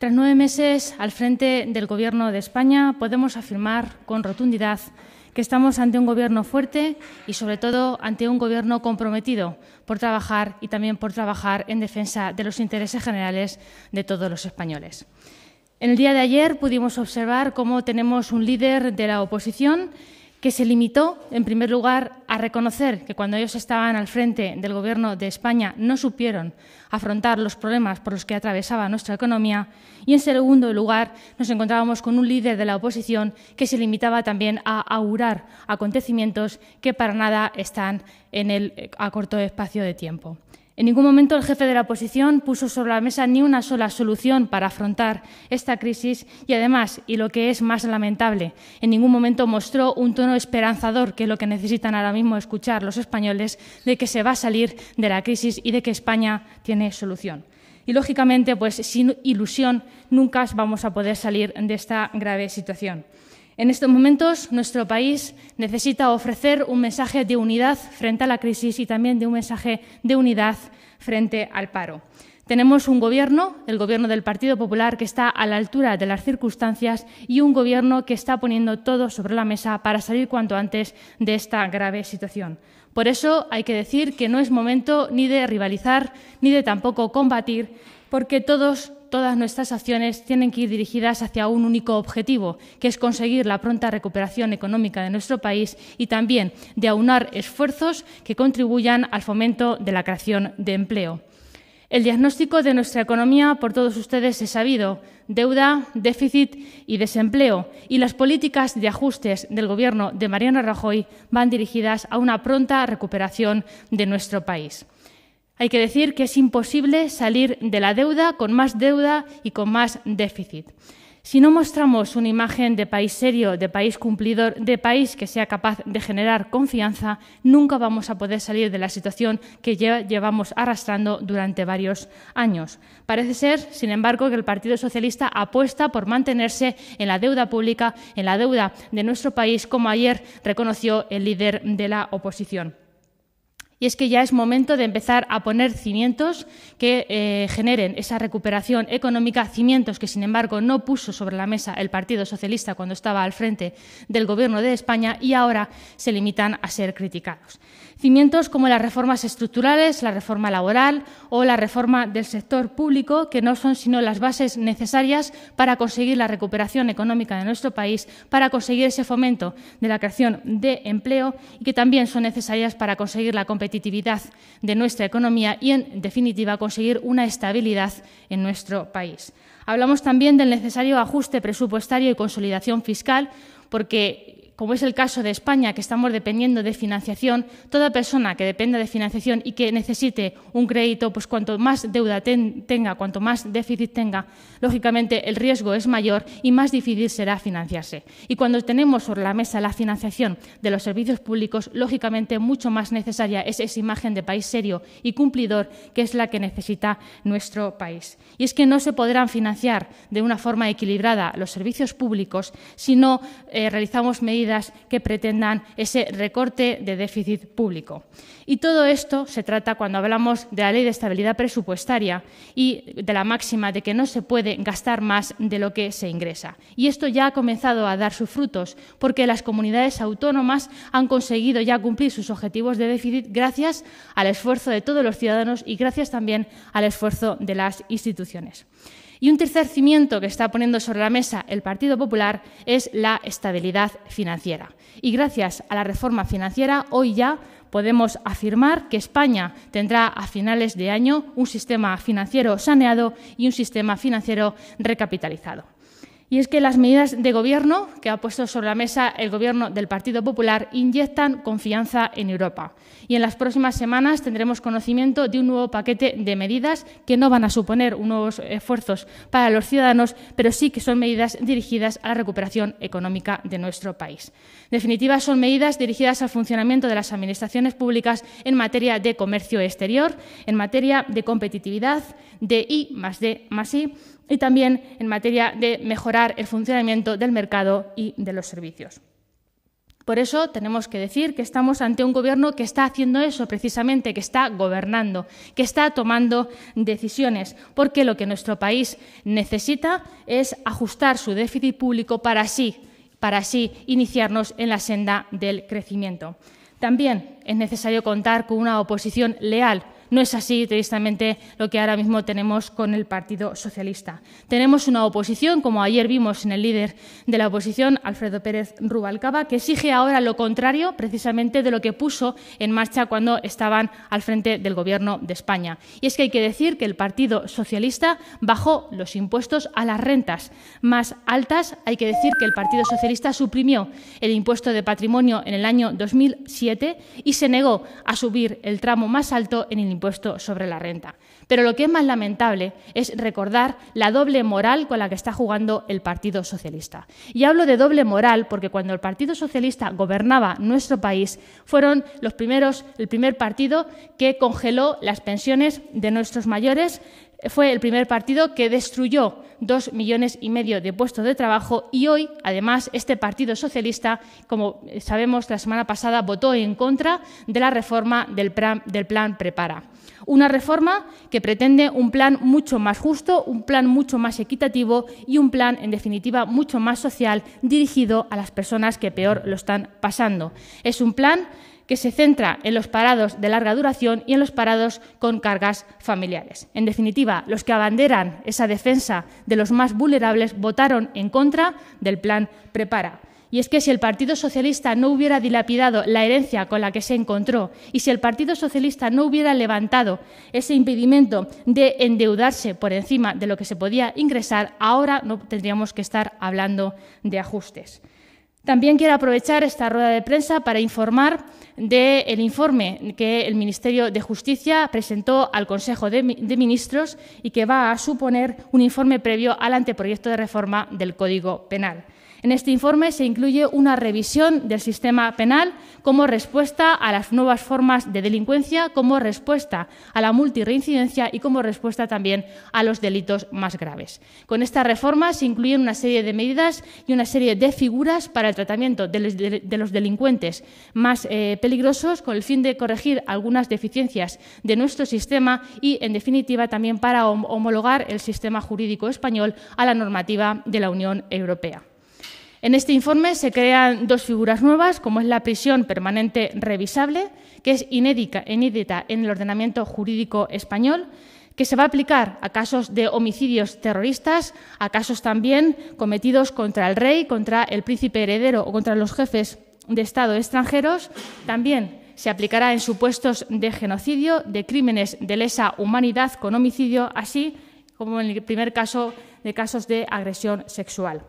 Tras 9 meses al frente del Gobierno de España, podemos afirmar con rotundidad que estamos ante un Gobierno fuerte y, sobre todo, ante un Gobierno comprometido por trabajar y también por trabajar en defensa de los intereses generales de todos los españoles. En el día de ayer pudimos observar cómo tenemos un líder de la oposición que se limitó, en primer lugar, a reconocer que cuando ellos estaban al frente del Gobierno de España no supieron afrontar los problemas por los que atravesaba nuestra economía y, en segundo lugar, nos encontrábamos con un líder de la oposición que se limitaba también a augurar acontecimientos que para nada están a corto espacio de tiempo. En ningún momento el jefe de la oposición puso sobre la mesa ni una sola solución para afrontar esta crisis y, además, y lo que es más lamentable, en ningún momento mostró un tono esperanzador, que es lo que necesitan ahora mismo escuchar los españoles, de que se va a salir de la crisis y de que España tiene solución. Y, lógicamente, pues sin ilusión nunca vamos a poder salir de esta grave situación. En estos momentos, nuestro país necesita ofrecer un mensaje de unidad frente a la crisis y también de un mensaje de unidad frente al paro. Tenemos un Gobierno, el Gobierno del Partido Popular, que está a la altura de las circunstancias y un Gobierno que está poniendo todo sobre la mesa para salir cuanto antes de esta grave situación. Por eso hay que decir que no es momento ni de rivalizar ni de tampoco combatir, porque todas nuestras acciones tienen que ir dirigidas hacia un único objetivo, que es conseguir la pronta recuperación económica de nuestro país y también de aunar esfuerzos que contribuyan al fomento de la creación de empleo. El diagnóstico de nuestra economía por todos ustedes es sabido: deuda, déficit y desempleo, y las políticas de ajustes del Gobierno de Mariano Rajoy van dirigidas a una pronta recuperación de nuestro país. Hay que decir que es imposible salir de la deuda con más deuda y con más déficit. Si no mostramos una imagen de país serio, de país cumplidor, de país que sea capaz de generar confianza, nunca vamos a poder salir de la situación que llevamos arrastrando durante varios años. Parece ser, sin embargo, que el Partido Socialista apuesta por mantenerse en la deuda pública, en la deuda de nuestro país, como ayer reconoció el líder de la oposición. Y es que ya es momento de empezar a poner cimientos que generen esa recuperación económica, cimientos que, sin embargo, no puso sobre la mesa el Partido Socialista cuando estaba al frente del Gobierno de España y ahora se limitan a ser criticados. Cimientos como las reformas estructurales, la reforma laboral o la reforma del sector público, que no son sino las bases necesarias para conseguir la recuperación económica de nuestro país, para conseguir ese fomento de la creación de empleo y que también son necesarias para conseguir la competitividad de nuestra economía y, en definitiva, conseguir una estabilidad en nuestro país. Hablamos también del necesario ajuste presupuestario y consolidación fiscal, porque, como es el caso de España, que estamos dependiendo de financiación, toda persona que dependa de financiación y que necesite un crédito, pues cuanto más deuda tenga, cuanto más déficit tenga, lógicamente el riesgo es mayor y más difícil será financiarse. Y cuando tenemos sobre la mesa la financiación de los servicios públicos, lógicamente mucho más necesaria es esa imagen de país serio y cumplidor, que es la que necesita nuestro país. Y es que no se podrán financiar de una forma equilibrada los servicios públicos si no realizamos medidas que pretendan ese recorte de déficit público. Y todo esto se trata cuando hablamos de la Ley de Estabilidad Presupuestaria y de la máxima de que no se puede gastar más de lo que se ingresa. Y esto ya ha comenzado a dar sus frutos, porque las comunidades autónomas han conseguido ya cumplir sus objetivos de déficit gracias al esfuerzo de todos los ciudadanos y gracias también al esfuerzo de las instituciones. Y un tercer cimiento que está poniendo sobre la mesa el Partido Popular es la estabilidad financiera. Y gracias a la reforma financiera, hoy ya podemos afirmar que España tendrá a finales de año un sistema financiero saneado y un sistema financiero recapitalizado. Y es que las medidas de gobierno que ha puesto sobre la mesa el Gobierno del Partido Popular inyectan confianza en Europa. Y en las próximas semanas tendremos conocimiento de un nuevo paquete de medidas que no van a suponer nuevos esfuerzos para los ciudadanos, pero sí que son medidas dirigidas a la recuperación económica de nuestro país. En definitiva, son medidas dirigidas al funcionamiento de las administraciones públicas en materia de comercio exterior, en materia de competitividad, de I+D+I, y también en materia de mejorar el funcionamiento del mercado y de los servicios. Por eso tenemos que decir que estamos ante un Gobierno que está haciendo eso precisamente, que está gobernando, que está tomando decisiones, porque lo que nuestro país necesita es ajustar su déficit público para así iniciarnos en la senda del crecimiento. También es necesario contar con una oposición leal. No es así, tristemente, lo que ahora mismo tenemos con el Partido Socialista. Tenemos una oposición, como ayer vimos en el líder de la oposición, Alfredo Pérez Rubalcaba, que exige ahora lo contrario, precisamente, de lo que puso en marcha cuando estaban al frente del Gobierno de España. Y es que hay que decir que el Partido Socialista bajó los impuestos a las rentas más altas. Hay que decir que el Partido Socialista suprimió el impuesto de patrimonio en el año 2007 y se negó a subir el tramo más alto en el impuesto sobre la renta. Pero lo que es más lamentable es recordar la doble moral con la que está jugando el Partido Socialista. Y hablo de doble moral porque cuando el Partido Socialista gobernaba nuestro país, fueron el primer partido que congeló las pensiones de nuestros mayores. Fue el primer partido que destruyó 2,5 millones de puestos de trabajo y hoy, además, este Partido Socialista, como sabemos, la semana pasada votó en contra de la reforma del Plan Prepara. Una reforma que pretende un plan mucho más justo, un plan mucho más equitativo y un plan, en definitiva, mucho más social, dirigido a las personas que peor lo están pasando. Es un plan que se centra en los parados de larga duración y en los parados con cargas familiares. En definitiva, los que abanderan esa defensa de los más vulnerables votaron en contra del Plan Prepara. Y es que si el Partido Socialista no hubiera dilapidado la herencia con la que se encontró y si el Partido Socialista no hubiera levantado ese impedimento de endeudarse por encima de lo que se podía ingresar, ahora no tendríamos que estar hablando de ajustes. También quiero aprovechar esta rueda de prensa para informar del informe que el Ministerio de Justicia presentó al Consejo de Ministros y que va a suponer un informe previo al anteproyecto de reforma del Código Penal. En este informe se incluye una revisión del sistema penal como respuesta a las nuevas formas de delincuencia, como respuesta a la multirreincidencia y como respuesta también a los delitos más graves. Con esta reforma se incluyen una serie de medidas y una serie de figuras para el tratamiento de los delincuentes más peligrosos, con el fin de corregir algunas deficiencias de nuestro sistema y, en definitiva, también para homologar el sistema jurídico español a la normativa de la Unión Europea. En este informe se crean dos figuras nuevas, como es la prisión permanente revisable, que es inédita en el ordenamiento jurídico español, que se va a aplicar a casos de homicidios terroristas, a casos también cometidos contra el rey, contra el príncipe heredero o contra los jefes de Estado extranjeros. También se aplicará en supuestos de genocidio, de crímenes de lesa humanidad con homicidio, así como en el primer caso de casos de agresión sexual.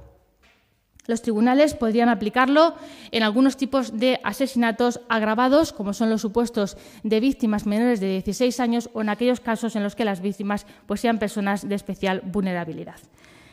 Los tribunales podrían aplicarlo en algunos tipos de asesinatos agravados, como son los supuestos de víctimas menores de 16 años o en aquellos casos en los que las víctimas sean personas de especial vulnerabilidad.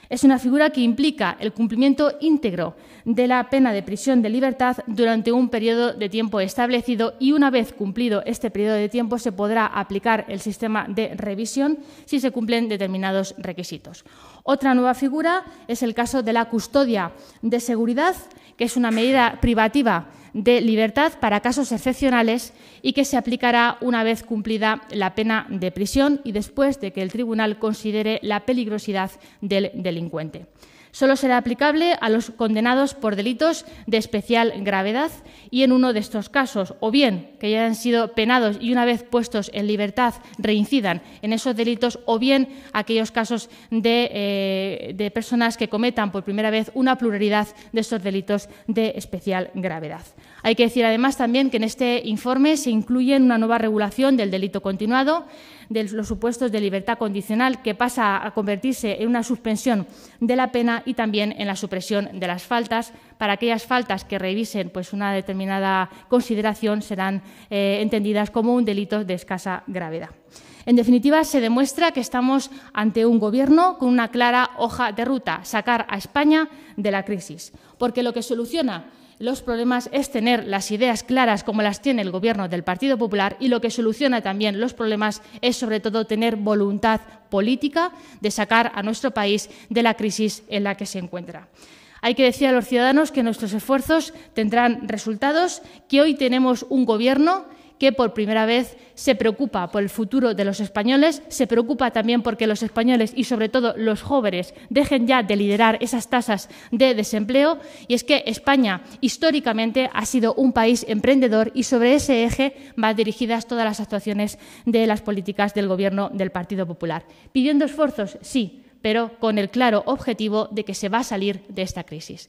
Es una figura que implica el cumplimiento íntegro de la pena de prisión de libertad durante un periodo de tiempo establecido y una vez cumplido este periodo de tiempo se podrá aplicar el sistema de revisión si se cumplen determinados requisitos. Otra nueva figura es el caso de la custodia de seguridad, que es una medida privativa de libertad para casos excepcionales y que se aplicará una vez cumplida la pena de prisión y después de que el tribunal considere la peligrosidad del delincuente. Solo será aplicable a los condenados por delitos de especial gravedad y en uno de estos casos, o bien que ya han sido penados y una vez puestos en libertad reincidan en esos delitos, o bien aquellos casos de personas que cometan por primera vez una pluralidad de estos delitos de especial gravedad. Hay que decir además también que en este informe se incluye una nueva regulación del delito continuado, de los supuestos de libertad condicional, que pasa a convertirse en una suspensión de la pena y también en la supresión de las faltas. Para aquellas faltas que revisen una determinada consideración serán entendidas como un delito de escasa gravedad. En definitiva, se demuestra que estamos ante un Gobierno con una clara hoja de ruta, sacar a España de la crisis, porque lo que soluciona los problemas es tener las ideas claras como las tiene el Gobierno del Partido Popular y lo que soluciona también los problemas es sobre todo tener voluntad política de sacar a nuestro país de la crisis en la que se encuentra. Hay que decir a los ciudadanos que nuestros esfuerzos tendrán resultados, que hoy tenemos un Gobierno que por primera vez se preocupa por el futuro de los españoles, se preocupa también porque los españoles y sobre todo los jóvenes dejen ya de liderar esas tasas de desempleo. Y es que España históricamente ha sido un país emprendedor y sobre ese eje van dirigidas todas las actuaciones de las políticas del Gobierno del Partido Popular. ¿Pidiendo esfuerzos? Sí, pero con el claro objetivo de que se va a salir de esta crisis.